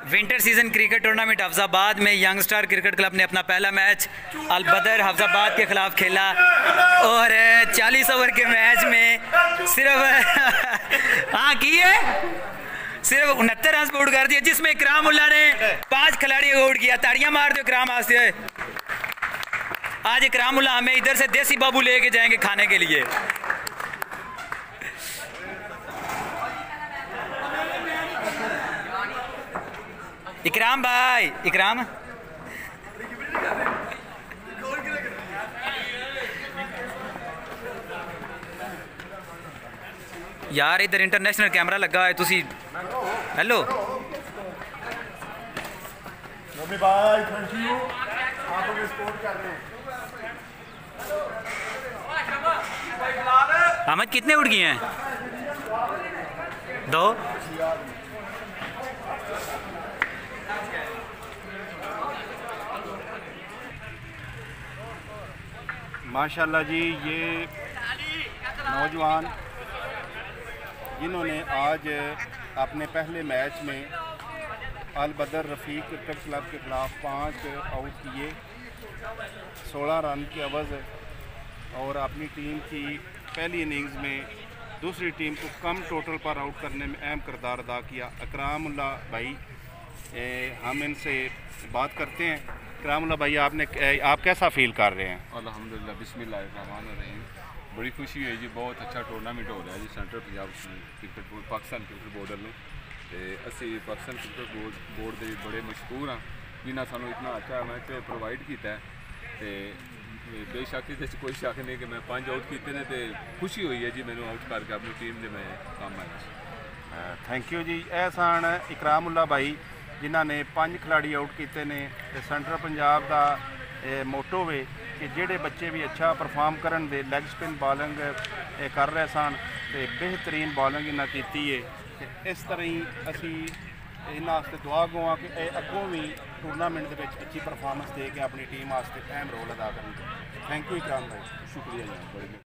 Winter season cricket tournament हफ्जाबाद में young star cricket club ने अपना पहला मैच अल बदर हफ्जाबाद के खिलाफ खेला और 40 ओवर के मैच में सिर्फ सिर्फ 69 रन आउट कर दिया, जिसमें इकराम उल्ला ने 5 खिलाड़ी आउट किया। ताड़ियां मार दो इकराम आस्ते। आज इकराम उल्ला हमें इधर से देसी बाबू लेके जाएंगे खाने के लिए। इकराम भाई, इकराम यार इधर इंटरनेशनल कैमरा लगा है। तुसी हेलो भाई, थैंक यू, आप हमें सपोर्ट कर रहे हैं। अहमद कितने उड़ गए हैं? 2। माशाल्लाह जी, ये नौजवान जिन्होंने आज अपने पहले मैच में अल बदर रफ़ीक क्रिकेट क्लब के ख़िलाफ़ 5 आउट किए 16 रन की अवज़, और अपनी टीम की पहली इनिंग्स में दूसरी टीम को कम टोटल पर आउट करने में अहम किरदार अदा किया। इकराम उल्ला भाई, हम इनसे बात करते हैं। इकराम उल्ला भाई, आप कैसा फील कर रहे हैं? अल्हम्दुलिल्लाह, बिस्मिल्लाहिर्रहमानिर्रहीम। बड़ी खुशी है जी, बहुत अच्छा टूर्नामेंट हो रहा है जी central Punjab cricket board Pakistan cricket board वालों। तो असी पाकिस्तान क्रिकेट बोर्ड के बड़े मशहूर हाँ जिन्हें सानू इतना अच्छा मैच प्रोवाइड किया है। तो बेशक इस कोई शक नहीं कि मैं 5 आउट किए ने, तो खुशी हुई है जी मैंने आउट करके अपनी टीम के मैं काम आया। थैंक यू जी। यह सन इकराम उल्ला भाई जिन्होंने 5 खिलाड़ी आउट किए ने। सेंट्रल पंजाब का मोटो है कि जोड़े बच्चे भी अच्छा परफॉर्म करन दे लैग स्पिन बॉलिंग कर रहे सन, तो बेहतरीन बॉलिंग इन्हें की है। इस तरह ही असी इन्होंने दुआ गो कि अगों भी टूर्नामेंट के अच्छी परफॉर्मेंस दे के अपनी टीम वास्ते अहम रोल अदा करेंगे। थैंक यू इकराम भाई, शुक्रिया जी।